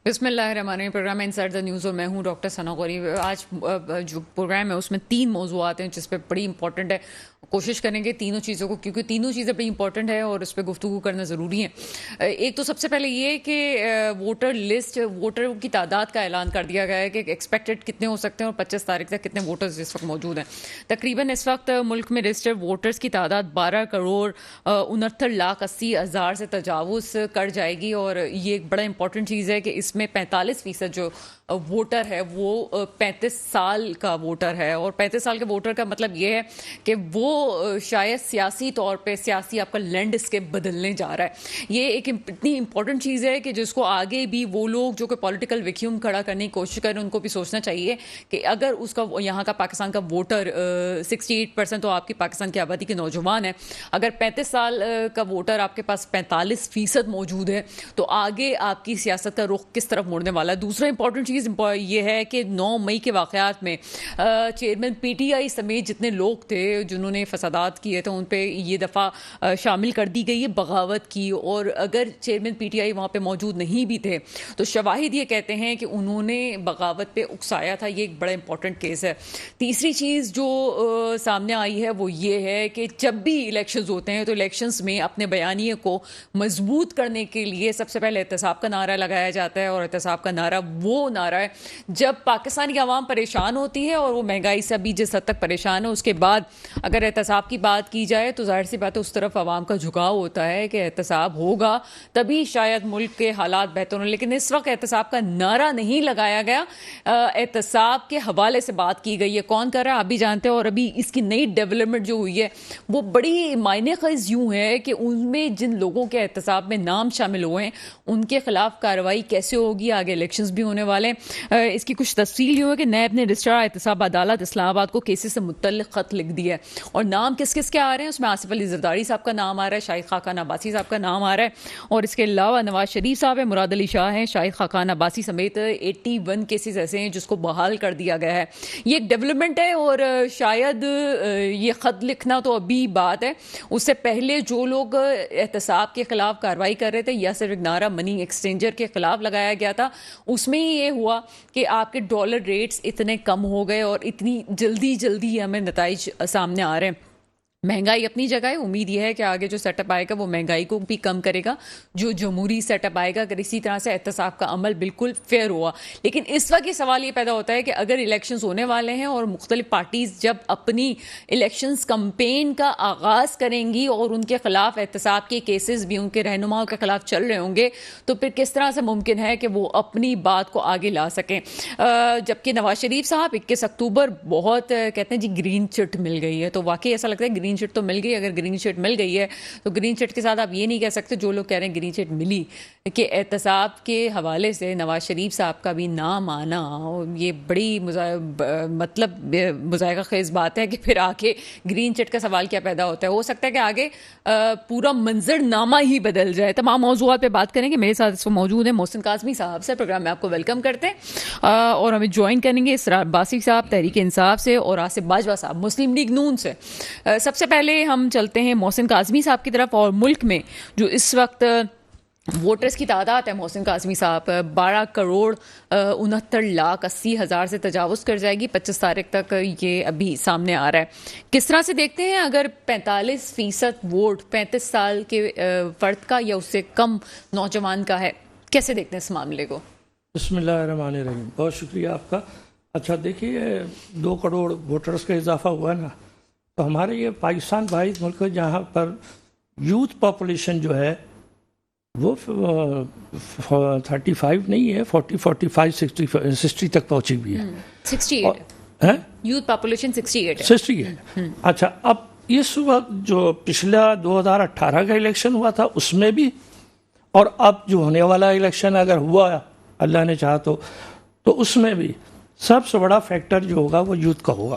बिस्मिल्लाहिर्रहमानिर्रहीम। Programme inside the news और मैं हूं डॉक्टर सना गौरी। आज जो प्रोग्राम है उसमें 3 मौज़ूआत हैं जिस पे बड़ी इंपॉर्टेंट है। कोशिश करेंगे तीनों चीज़ों को, क्योंकि तीनों चीज़ें बड़ी इंपॉर्टेंट है और उस पर गुफ्तगू करना ज़रूरी है। एक तो सबसे पहले ये कि वोटर लिस्ट, वोटरों की तादाद का ऐलान कर दिया गया है कि एक्सपेक्टेड कितने हो सकते हैं और 25 तारीख तक कितने वोटर्स इस वक्त मौजूद हैं। तकरीबन इस वक्त मुल्क में रजिस्टर्ड वोटर्स की तादाद 12 करोड़ 69,80,000 से तजावुज़ कर जाएगी। और ये एक बड़ा इंपॉर्टेंट चीज़ है कि इसमें 45% जो वोटर है वो 35 साल का वोटर है। और 35 साल के वोटर का मतलब ये है कि वो शायद सियासी तौर पे सियासी आपका लैंडस्केप बदलने जा रहा है। ये एक इतनी इंपॉर्टेंट चीज़ है कि जिसको आगे भी वो लोग जो कि पॉलिटिकल वैक्यूम खड़ा करने की कोशिश करें उनको भी सोचना चाहिए कि अगर उसका यहाँ का पाकिस्तान का वोटर 68% तो आपकी पाकिस्तान की आबादी के नौजवान है, अगर 35 साल का वोटर आपके पास 45% मौजूद है तो आगे आपकी सियासत का रुख किस तरफ मुड़ने वाला है। दूसरा इंपॉर्टेंट चीज़ ये है कि 9 मई के वाक़यात में चेयरमैन PTI समेत जितने लोग थे जिन्होंने फसादात किए थे उन पे ये दफ़ा शामिल कर दी गई है बगावत की। और अगर चेयरमैन PTI वहाँ पे मौजूद नहीं भी थे तो शवाहिद ये कहते हैं कि उन्होंने बगावत पे उकसाया था। ये एक बड़ा इंपॉर्टेंट केस है। तीसरी चीज़ जो सामने आई है वो ये है कि जब भी इलेक्शंस होते हैं तो इलेक्शंस में अपने बयानिए को मजबूत करने के लिए सबसे पहले एहतसाब का नारा लगाया जाता है। और एहतसाब का नारा वो नारा है जब पाकिस्तान की आवाम परेशान होती है और वो महंगाई से अभी जिस हद तक परेशान है, उसके बाद अगर एहतसाब की बात की जाए तो जाहिर सी बात है उस तरफ आवाम का झुकाव होता है कि एहतसाब होगा तभी शायद मुल्क के हालात बेहतर हों। लेकिन इस वक्त एहतसाब का नारा नहीं लगाया गया, एहतसाब के हवाले से बात की गई है। कौन कर रहा है आप भी जानते हैं। और अभी इसकी नई डेवलपमेंट जो हुई है वो बड़ी मायने ख़ास यूँ है कि उनमें जिन लोगों के एहतसाब में नाम शामिल हुए हैं उनके खिलाफ कार्रवाई कैसे होगी। आगे इलेक्शंस भी होने वाले हैं। इसकी कुछ तफसील यूँ है कि नैब ने रजिस्ट्रार एहतसाब अदालत इस्लामाबाद को केसेस से मुतल्लिक़ ख़त लिख दिया है। और नाम किस किस के आ रहे हैं उसमें आसिफ अली जरदारी साहब का नाम आ रहा है, शाहिद खाकान अब्बासी साहब का नाम आ रहा है। और इसके अलावा नवाज शरीफ साहब है, मुराद अली शाह हैं, शाहिद खाकान अब्बासी समेत 81 केसेस ऐसे हैं जिसको बहाल कर दिया गया है। ये एक डेवलपमेंट है। और शायद ये ख़त लिखना तो अभी बात है, उससे पहले जो लोग एहतसाब के खिलाफ कार्रवाई कर रहे थे या सिर्फ एक नारा मनी एक्सचेंजर के खिलाफ लगाया गया था, उसमें ही ये हुआ कि आपके डॉलर रेट्स इतने कम हो गए और इतनी जल्दी जल्दी हमें नताइज सामने आ रहे हैं। महंगाई अपनी जगह है। उम्मीद यह है कि आगे जो सेटअप आएगा वो महंगाई को भी कम करेगा, जो जमहूरी सेटअप आएगा अगर इसी तरह से एहतसाब का अमल बिल्कुल फेयर हुआ। लेकिन इस वक्त ये सवाल ये पैदा होता है कि अगर इलेक्शंस होने वाले हैं और मुख्तलिफ पार्टीज जब अपनी इलेक्शंस कंपेन का आगाज़ करेंगी और उनके खिलाफ एहतसाब के केसेस भी उनके रहनुमाओं के खिलाफ चल रहे होंगे तो फिर किस तरह से मुमकिन है कि वो अपनी बात को आगे ला सकें। जबकि नवाज शरीफ साहब 21 अक्टूबर बहुत कहते हैं जी ग्रीन चिट मिल गई है, तो वाकई ऐसा लगता है ग्रीन चिट तो मिल गई। अगर ग्रीन चिट मिल गई है तो ग्रीन चिट के साथ आप ये नहीं कह सकते जो लोग कह रहे हैं ग्रीन चिट मिली कि एहतसाब के हवाले से नवाज शरीफ साहब का भी नाम आना, ये बड़ी मतलब मुज़ायका खेज़ बात है कि फिर आके ग्रीन चिट का सवाल क्या पैदा होता है। हो सकता है कि आगे पूरा मंजरनामा ही बदल जाए। तमाम मौज़ूआत पे बात करेंगे। मेरे साथ इसको मौजूद है मोहसिन काज़मी साहब से, प्रोग्राम में आपको वेलकम करते हैं। और हमें ज्वाइन करेंगे इसरार अब्बासी साहब तहरीक इंसाफ से और आसिफ बाजवा साहब मुस्लिम लीग नून से। सबसे पहले हम चलते हैं मोहसिन काज़मी साहब की तरफ। और मुल्क में जो इस वक्त वोटर्स की तादाद है मोहसिन काज़मी साहब 12 करोड़ 69,80,000 से तजावुज़ कर जाएगी 25 तारीख तक। ये अभी सामने आ रहा है। किस तरह से देखते हैं अगर 45% वोट 35 साल के फ़र्द का या उससे कम नौजवान का है, कैसे देखते हैं इस मामले को? बिस्मिल्लाहिर्रहमानिर्रहीम। बहुत शुक्रिया आपका। अच्छा देखिए, 2 करोड़ वोटर्स का इजाफा हुआ ना, तो हमारे ये पाकिस्तान वाहिद मुल्क है जहाँ पर यूथ पॉपुलेशन जो है वो 35 नहीं है, 45, 60 तक पहुँची हुई है। 68 है यूथ पॉपुलेशन, 68 है। 68 अच्छा, अब इस वक्त जो पिछला 2018 का इलेक्शन हुआ था उसमें भी और अब जो होने वाला इलेक्शन अगर हुआ अल्लाह ने चाहा तो उसमें भी सबसे बड़ा फैक्टर जो होगा वो यूथ का होगा।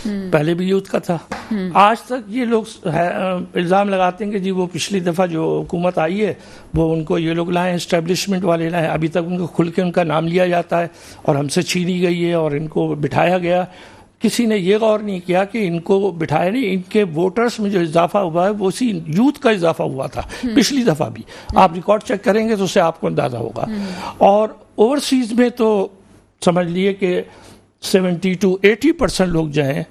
पहले भी यूथ का था। आज तक ये लोग इल्ज़ाम लगाते हैं कि जी वो पिछली दफ़ा जो हुकूमत आई है वो उनको ये लोग लाए, इस्टेब्लिशमेंट वाले लाए। अभी तक उनको खुल के उनका नाम लिया जाता है और हमसे छीनी गई है और इनको बिठाया गया किसी ने ये गौर नहीं किया कि इनको बिठाया नहीं, इनके वोटर्स में जो इजाफा हुआ है वो उसी यूथ का इजाफा हुआ था पिछली दफ़ा भी। आप रिकॉर्ड चेक करेंगे तो उससे आपको अंदाज़ा होगा। और ओवरसीज़ में तो समझ लिए कि 70 to 80% लोग जो हैं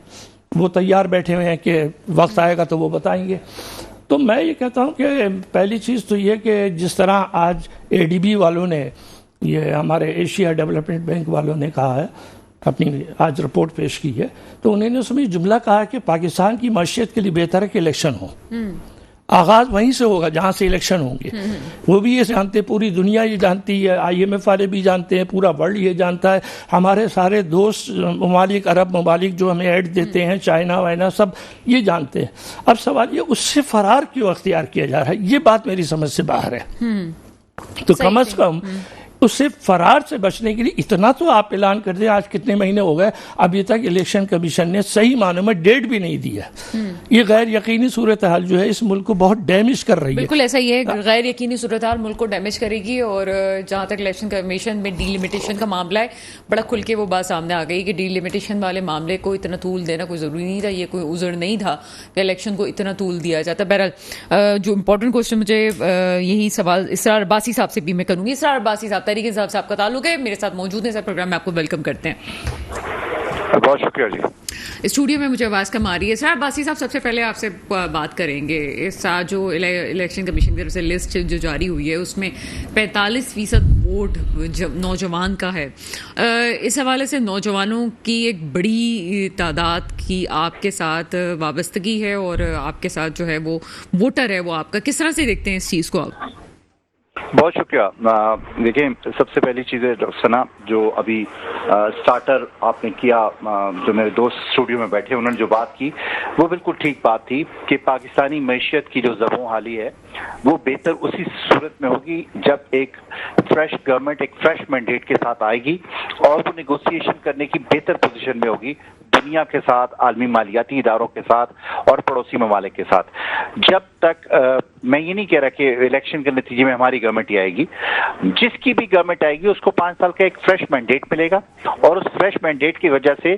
वो तैयार बैठे हुए हैं कि वक्त आएगा तो वो बताएंगे। तो मैं ये कहता हूँ कि पहली चीज़ तो ये कि जिस तरह आज ADB वालों ने, ये हमारे एशिया डेवलपमेंट बैंक वालों ने कहा है, अपनी आज रिपोर्ट पेश की है, तो उन्होंने उसमें जुमला कहा कि पाकिस्तान की मईशत के लिए बेहतर है कि इलेक्शन हो। आगाज़ वहीं से होगा जहाँ से इलेक्शन होंगे। वो भी ये जानते, पूरी दुनिया ये जानती है, IMF वाले भी जानते हैं, पूरा वर्ल्ड ये जानता है, हमारे सारे दोस्त ममालिक, अरब ममालिक जो हमें ऐड देते हैं, चाइना वाइना सब ये जानते हैं। अब सवाल ये उससे फरार क्यों अख्तियार किया जा रहा है, ये बात मेरी समझ से बाहर है। तो कम अज़ कम उससे फरार से बचने के लिए इतना तो आप ऐलान कर दें। आज कितने महीने हो गए, अभी तक इलेक्शन कमीशन ने सही मानों में डेट भी नहीं दिया। ये गैर यकीनी सूरत हाल जो है इस मुल्क को बहुत डैमेज कर रही है। बिल्कुल ऐसा ही है, गैर यकीनी सूरत हाल मुल्क को डैमेज करेगी। और जहाँ तक इलेक्शन कमीशन में डीलिमिटेशन का मामला है, बड़ा खुल के वो बात सामने आ गई कि डीलिमिटेशन वाले मामले को इतना तूल देना कोई ज़रूरी नहीं था। ये कोई उज़र नहीं था कि इलेक्शन को इतना तूल दिया जाता। बहरहाल जो इंपॉर्टेंट क्वेश्चन मुझे यही सवाल इसरार अब्बासी साहब से भी मैं करूँगी। इसरार अब्बासी साहब, तहरीक इंसाफ से आपका ताल्लुक है, मेरे साथ मौजूद है सर प्रोग्राम में, आपको वेलकम करते हैं। बहुत शुक्रिया जी। स्टूडियो में मुझे आवाज़ कम आ रही है। सर अब्बासी साहब, सबसे पहले आपसे बात करेंगे, इस साल जो इलेक्शन कमीशन की तरफ से लिस्ट जो जारी हुई है उसमें 45% वोट नौजवान का है। इस हवाले से नौजवानों की एक बड़ी तादाद की आपके साथ वाबस्तगी है और आपके साथ जो है वो वोटर है वो आपका, किस तरह से देखते हैं इस चीज़ को आप? बहुत शुक्रिया। देखिए, सबसे पहली चीज़ है सना, जो अभी स्टार्टर आपने किया, जो मेरे दोस्त स्टूडियो में बैठे उन्होंने जो बात की वो बिल्कुल ठीक बात थी कि पाकिस्तानी मैशियत की जो ज़बों हाली है वो बेहतर उसी सूरत में होगी जब एक फ्रेश गवर्नमेंट एक फ्रेश मैंडेट के साथ आएगी और वो नेगोशिएशन करने की बेहतर पोजीशन में होगी दुनिया के साथ, आलमी मालियाती इदारों के साथ और पड़ोसी ममालिक के साथ। जब तक मैं ये नहीं कह रहा कि इलेक्शन के नतीजे में हमारी गवर्नमेंट ही आएगी, जिसकी भी गवर्नमेंट आएगी उसको 5 साल का एक फ्रेश मैंडेट मिलेगा और उस फ्रेश मैंडेट की वजह से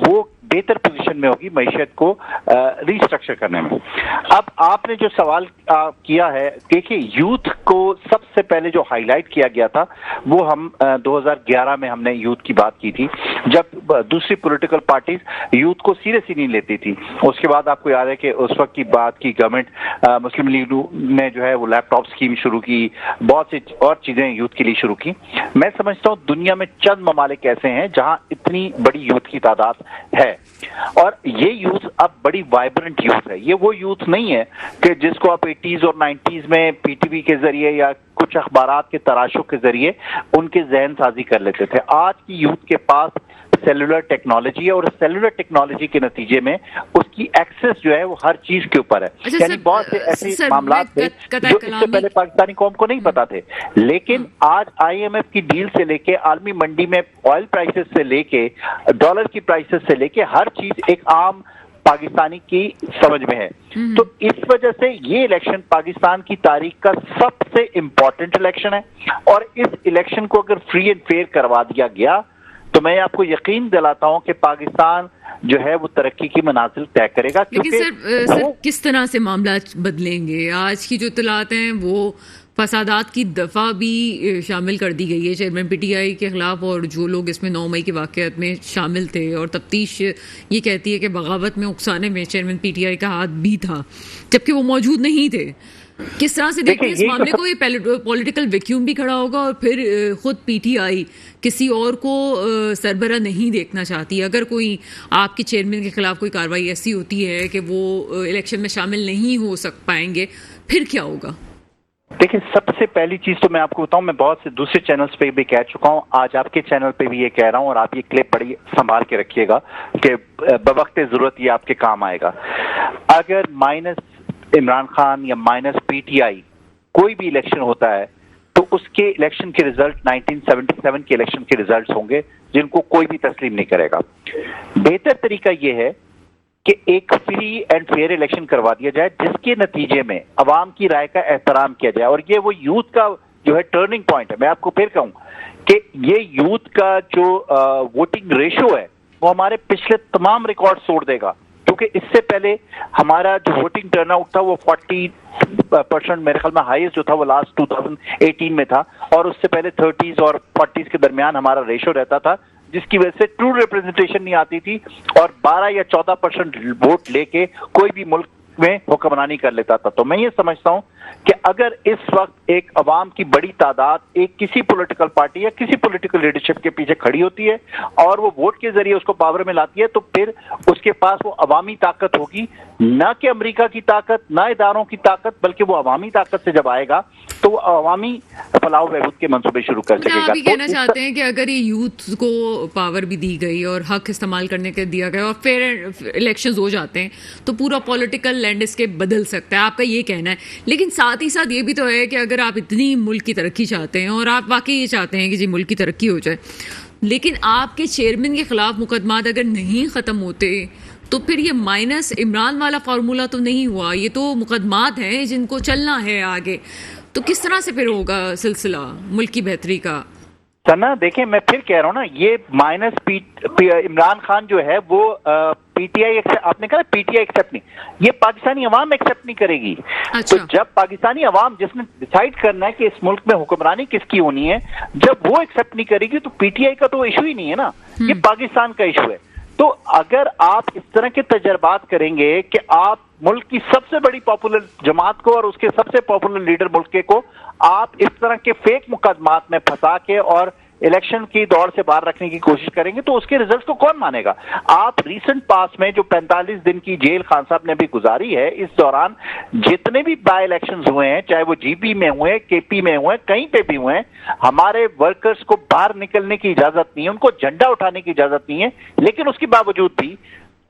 वो बेहतर पोजीशन में होगी मैशियत को रिस्ट्रक्चर करने में। अब आपने जो सवाल किया है, देखिए यूथ को सबसे पहले जो हाईलाइट किया गया था वो हम 2011 में हमने यूथ की बात की थी, जब दूसरी पॉलिटिकल पार्टीज यूथ को सीरियस ही नहीं लेती थी। उसके बाद आपको याद है कि उस वक्त की बात की गवर्नमेंट मुस्लिम लीग ने जो है वो लैपटॉप स्कीम शुरू की, बहुत सी और चीजें यूथ के लिए शुरू की। मैं समझता हूँ दुनिया में चंद ममालिक ऐसे हैं जहां इतनी बड़ी यूथ की तादाद है और ये यूथ अब बड़ी वाइब्रेंट यूथ है। ये वो यूथ नहीं है कि जिसको आप 80s और 90s में पीटीवी के जरिए या कुछ अखबारात के तराशों के जरिए उनके जहन साजी कर लेते थे। आज की यूथ के पास सेलुलर टेक्नोलॉजी है और सेलुलर टेक्नोलॉजी के नतीजे में उसकी एक्सेस जो है वो हर चीज के ऊपर है। यानी बहुत से ऐसे मामला थे जो इससे पहले पाकिस्तानी कौम को नहीं पता थे, लेकिन आज IMF की डील से लेके आलमी मंडी में ऑयल प्राइसेस से लेके डॉलर की प्राइसेस से लेके हर चीज एक आम पाकिस्तानी की समझ में है। तो इस वजह से ये इलेक्शन पाकिस्तान की तारीख का सबसे इंपॉर्टेंट इलेक्शन है और इस इलेक्शन को अगर फ्री एंड फेयर करवा दिया गया तो मैं आपको यकीन दिलाता हूं कि पाकिस्तान जो है वो तरक्की की मनाजिल तय करेगा। लेकिन सर किस तरह से मामला बदलेंगे? आज की जो इत्तलात हैं वो फसादात की दफ़ा भी शामिल कर दी गई है चेयरमैन PTI के खिलाफ, और जो लोग इसमें 9 मई के वाक़यात में शामिल थे, और तफ्तीश ये कहती है कि बगावत में उकसाने में चेयरमैन PTI का हाथ भी था जबकि वो मौजूद नहीं थे। किस तरह से देखते हैं इस मामले को? ये पॉलिटिकल वैक्यूम भी खड़ा होगा और फिर खुद PTI किसी और को सरबरा नहीं देखना चाहती। अगर कोई आपके चेयरमैन के खिलाफ कोई कार्रवाई ऐसी होती है कि वो इलेक्शन में शामिल नहीं हो पाएंगे, फिर क्या होगा? देखिए, सबसे पहली चीज तो मैं आपको बताऊं, मैं बहुत से दूसरे चैनल्स पे भी कह चुका हूं, आज आपके चैनल पे भी ये कह रहा हूं और आप ये क्लिप बड़ी संभाल के रखिएगा कि बवक्त जरूरत ये आपके काम आएगा। अगर माइनस इमरान खान या माइनस PTI कोई भी इलेक्शन होता है तो उसके इलेक्शन के रिजल्ट 1977 के इलेक्शन के रिजल्ट होंगे जिनको कोई भी तस्लीम नहीं करेगा। बेहतर तरीका यह है कि एक फ्री एंड फेयर इलेक्शन करवा दिया जाए जिसके नतीजे में अवाम की राय का एहतराम किया जाए, और ये वो यूथ का जो है टर्निंग पॉइंट है। मैं आपको फिर कहूं कि ये यूथ का जो वोटिंग रेशो है वो हमारे पिछले तमाम रिकॉर्ड तोड़ देगा, क्योंकि इससे पहले हमारा जो वोटिंग टर्नआउट था वो 40% मेरे ख्याल में हाईएस्ट जो था वो लास्ट 2018 में था, और उससे पहले 30s और 40s के दरमियान हमारा रेशो रहता था, जिसकी वजह से ट्रू रिप्रेजेंटेशन नहीं आती थी और 12 या 14% वोट लेके कोई भी मुल्क में हुक्मरानी कर लेता था। तो मैं ये समझता हूं कि अगर इस वक्त एक अवाम की बड़ी तादाद एक किसी पॉलिटिकल पार्टी या किसी पॉलिटिकल लीडरशिप के पीछे खड़ी होती है और वो वोट के जरिए उसको पावर में लाती है, तो फिर उसके पास वो अवामी ताकत होगी, न कि अमेरिका की ताकत, न इदारों की ताकत, बल्कि वो अवामी ताकत से जब आएगा तो वो अवामी फलाह बहबूद के मंसूबे शुरू कर सकेगा। आप ये कहना चाहते हैं कि अगर ये यूथ को पावर भी दी गई और हक इस्तेमाल करने के दिया गया और फेयर इलेक्शंस हो जाते हैं तो पूरा पॉलिटिकल लैंडस्केप बदल सकता है, आपका ये कहना है। लेकिन साथ ही साथ ये भी तो है कि अगर आप इतनी मुल्क की तरक्की चाहते हैं और आप वाकई ये चाहते हैं कि जी मुल्क की तरक्की हो जाए, लेकिन आपके चेयरमैन के खिलाफ मुकदमात अगर नहीं ख़त्म होते तो फिर ये माइनस इमरान वाला फार्मूला तो नहीं हुआ, ये तो मुकदमात हैं जिनको चलना है आगे। तो किस तरह से फिर होगा सिलसिला मुल्क की बेहतरी का? सना देखें, मैं फिर कह रहा हूं ना, ये माइनस इमरान खान जो है वो पीटीआई आपने कहा पीटीआई एक्सेप्ट नहीं, ये पाकिस्तानी अवाम एक्सेप्ट नहीं करेगी। अच्छा। तो जब पाकिस्तानी अवाम जिसने डिसाइड करना है कि इस मुल्क में हुक्मरानी किसकी होनी है, जब वो एक्सेप्ट नहीं करेगी तो पीटीआई का तो इशू ही नहीं है ना, ये पाकिस्तान का इशू है। तो अगर आप इस तरह के तजर्बात करेंगे कि आप मुल्क की सबसे बड़ी पॉपुलर जमात को और उसके सबसे पॉपुलर लीडर मुल्क को आप इस तरह के फेक मुकदमात में फंसा के और इलेक्शन की दौड़ से बाहर रखने की कोशिश करेंगे तो उसके रिजल्ट को कौन मानेगा? आप रीसेंट पास में जो 45 दिन की जेल खान साहब ने भी गुजारी है, इस दौरान जितने भी बाय इलेक्शंस हुए हैं, चाहे वो जीपी में हुए, केपी में हुए, कहीं पे भी हुए, हमारे वर्कर्स को बाहर निकलने की इजाजत नहीं है, उनको झंडा उठाने की इजाजत नहीं है, लेकिन उसके बावजूद भी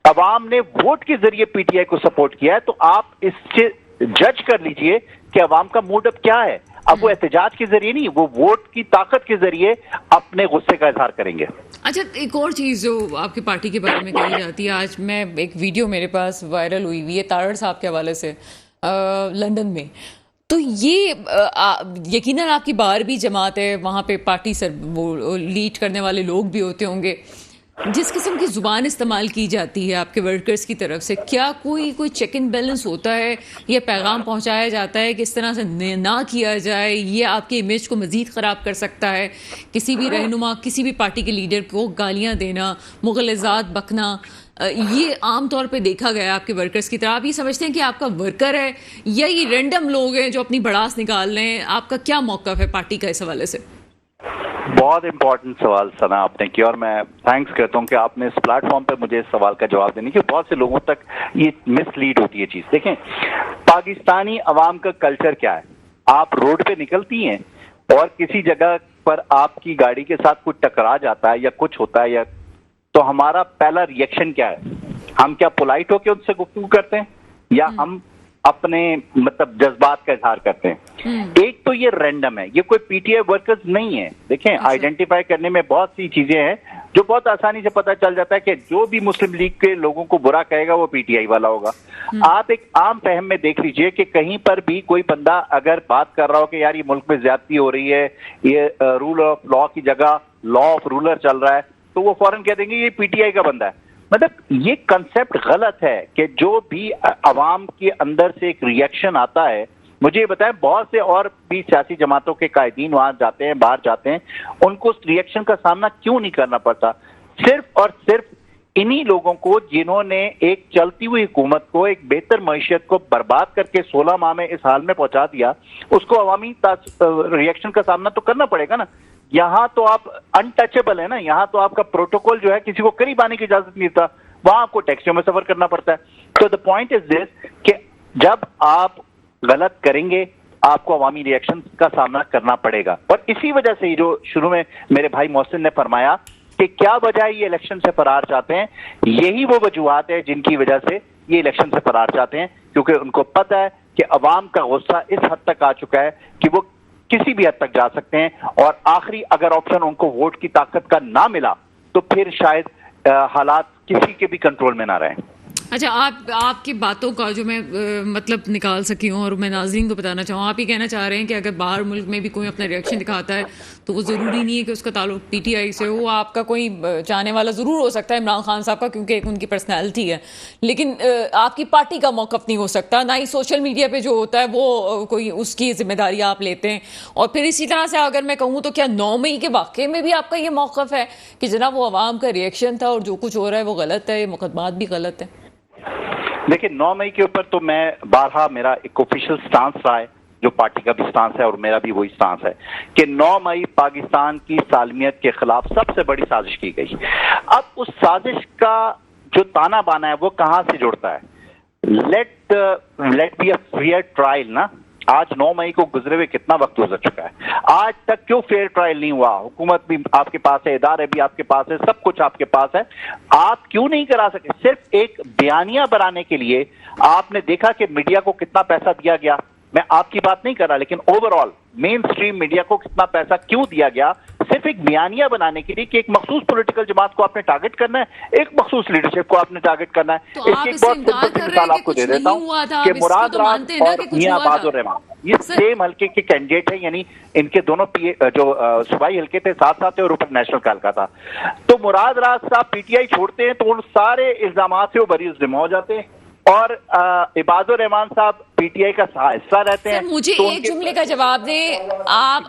अवाम ने वोट के जरिए पीटीआई को सपोर्ट किया है। तो आप इससे जज कर लीजिए कि अवाम का मूड अब क्या है। अब वो एहतजाज के जरिए नहीं, वो वोट की ताकत के जरिए अपने गुस्से का इजहार करेंगे। अच्छा, एक और चीज़ जो आपकी पार्टी के बारे में कही जाती है, आज मैं एक वीडियो मेरे पास वायरल हुई हुई है तारड़ साहब के हवाले से लंदन में, तो ये यकीनन आपकी बाहर भी जमात है, वहाँ पे पार्टी वो लीड करने वाले लोग भी होते होंगे, जिस किस्म की ज़ुबान इस्तेमाल की जाती है आपके वर्कर्स की तरफ से, क्या कोई चेक एंड बैलेंस होता है? ये पैगाम पहुंचाया जाता है कि इस तरह से ना किया जाए, ये आपके इमेज को मज़ीद ख़राब कर सकता है? किसी भी रहनुमा, किसी भी पार्टी के लीडर को गालियां देना, मुग़लज़ात बकना, ये आम तौर पे देखा गया है आपके वर्कर्स की तरफ। आप ये समझते हैं कि आपका वर्कर है या ये रैंडम लोग हैं जो अपनी भड़ास निकाल रहे हैं? आपका क्या मौक़िफ़ है पार्टी का इस हवाले से? बहुत इंपॉर्टेंट सवाल सना आपने किया और मैं थैंक्स करता हूं कि आपने इस प्लेटफॉर्म पे मुझे इस सवाल का जवाब देने की। बहुत से लोगों तक ये मिसलीड होती है चीज। देखें, पाकिस्तानी अवाम का कल्चर क्या है, आप रोड पे निकलती हैं और किसी जगह पर आपकी गाड़ी के साथ कुछ टकरा जाता है या कुछ होता है, या तो हमारा पहला रिएक्शन क्या है? हम क्या पोलाइट होकर उनसे गुफ्तगू करते हैं या हम अपने मतलब जज्बात का इजहार करते हैं? एक तो ये रैंडम है, ये कोई पीटीआई वर्कर्स नहीं है। देखें, आइडेंटिफाई करने में बहुत सी चीजें हैं जो बहुत आसानी से पता चल जाता है कि जो भी मुस्लिम लीग के लोगों को बुरा कहेगा वो पीटीआई वाला होगा। आप एक आम फहम में देख लीजिए कि कहीं पर भी कोई बंदा अगर बात कर रहा हो कि यार ये मुल्क में ज्यादती हो रही है, ये रूल ऑफ लॉ की जगह लॉ ऑफ रूलर चल रहा है, तो वो फौरन कह देंगे ये पीटीआई का बंदा है। मतलब ये कंसेप्ट गलत है कि जो भी अवाम के अंदर से एक रिएक्शन आता है, मुझे ये बताएं बहुत से और भी सियासी जमातों के कायदीन वहां जाते हैं, बाहर जाते हैं, उनको उस रिएक्शन का सामना क्यों नहीं करना पड़ता? सिर्फ और सिर्फ इन्हीं लोगों को जिन्होंने एक चलती हुई हुकूमत को, एक बेहतर मईशत को बर्बाद करके 16 माह में इस हाल में पहुंचा दिया, उसको अवामी रिएक्शन का सामना तो करना पड़ेगा ना। यहां तो आप अनटचेबल है ना, यहां तो आपका प्रोटोकॉल जो है किसी को करीब आने की इजाजत नहीं देता, वहां आपको टैक्सियों में सफर करना पड़ता है। तो द पॉइंट इज दिस कि जब आप गलत करेंगे आपको अवामी रिएक्शन का सामना करना पड़ेगा। और इसी वजह से जो शुरू में मेरे भाई मोहसिन ने फरमाया कि क्या वजह ये इलेक्शन से फरार चाहते हैं, यही वो वजूहात है जिनकी वजह से ये इलेक्शन से फरार चाहते हैं, क्योंकि उनको पता है कि अवाम का गुस्सा इस हद तक आ चुका है कि वो किसी भी हद तक जा सकते हैं, और आखिरी अगर ऑप्शन उनको वोट की ताकत का ना मिला तो फिर शायद हालात किसी के भी कंट्रोल में ना रहें। अच्छा, आप आपकी बातों का जो मैं मतलब निकाल सकी हूँ और मैं नाज़रीन को बताना चाहूँ, आप ये कहना चाह रहे हैं कि अगर बाहर मुल्क में भी कोई अपना रिएक्शन दिखाता है तो वो ज़रूरी नहीं है कि उसका ताल्लुक पीटीआई से हो। आपका कोई चाहने वाला ज़रूर हो सकता है इमरान खान साहब का, क्योंकि एक उनकी पर्सनैलिटी है, लेकिन आपकी पार्टी का मौक़िफ़ नहीं हो सकता, ना ही सोशल मीडिया पर जो होता है वो कोई उसकी जिम्मेदारी आप लेते हैं। और फिर इसी तरह से अगर मैं कहूँ तो क्या 9 मई के वाक़े में भी आपका ये मौक़िफ़ है कि जनाब वो आवाम का रिएक्शन था और जो कुछ हो रहा है वो गलत है, ये मुकदमात भी गलत है? देखिए, 9 मई के ऊपर तो मैं बारहा मेरा एक ऑफिशियल स्टांस रहा है, जो पार्टी का भी स्टांस है और मेरा भी वही स्टांस है कि 9 मई पाकिस्तान की सालमियत के खिलाफ सबसे बड़ी साजिश की गई। अब उस साजिश का जो ताना बाना है वो कहां से जुड़ता है? Let be a fair trial ना। आज 9 मई को गुजरे हुए कितना वक्त गुजर चुका है, आज तक क्यों फेयर ट्रायल नहीं हुआ? हुकूमत भी आपके पास है, इदारे भी आपके पास है, सब कुछ आपके पास है, आप क्यों नहीं करा सके? सिर्फ एक बयानिया बनाने के लिए आपने देखा कि मीडिया को कितना पैसा दिया गया। मैं आपकी बात नहीं कर रहा, लेकिन ओवरऑल मेन स्ट्रीम मीडिया को कितना पैसा क्यों दिया गया? सिर्फ एक बयानिया बनाने के लिए कि एक मखसूस पॉलिटिकल जमात को आपने टारगेट करना है, एक मखसूस लीडरशिप को आपने टारगेट करना है। तो आप एक बहुत इनकार सिंपल कर मिसाल रहे हैं आपको कि दे कुछ देता नहीं हुआ था, हूं कि आप इसको मुराद तो राज मानते हैं ना और कि कुछ मियां हुआ था। बहादुर रहमान ये सर- सेम हल्के के कैंडिडेट है, यानी इनके दोनों जो सूबाई हल्के थे साथ साथ थे और ऊपर नेशनल का हल्का था। तो मुराद राज साहब पीटीआई छोड़ते हैं तो उन सारे इल्जामात से वो बरी जिम्मा हो जाते हैं, और इबादुर रहमान साहब पीटीआई का हिस्सा रहते हैं। सर, मुझे तो एक जुमले का जवाब दें आप।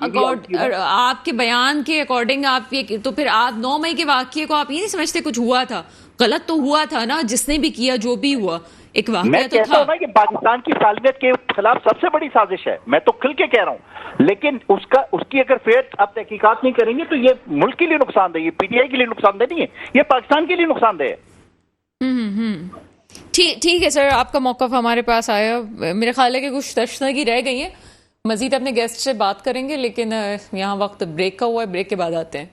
आपके बयान के अकॉर्डिंग आप ये, तो फिर आप 9 मई के वाकये को आप ये नहीं समझते कुछ हुआ था? गलत तो हुआ था ना, जिसने भी किया जो भी हुआ, एक वाकया मैं तो कहता था। हूं ना कि पाकिस्तान की सालमियत के खिलाफ सबसे बड़ी साजिश है, मैं तो खुल के कह रहा हूं, लेकिन उसकी अगर फेयर आप तहकीकात नहीं करेंगे तो ये मुल्क के लिए नुकसानदेह, ये पीटीआई के लिए नुकसानदेह नहीं है, ये पाकिस्तान के लिए नुकसानदेह है। ठीक है सर, आपका मौक़िफ़ हमारे पास आया। मेरे ख्याल है कि कुछ तशनगी रह गई है, मजीद अपने गेस्ट से बात करेंगे, लेकिन यहाँ वक्त ब्रेक का हुआ है, ब्रेक के बाद आते हैं।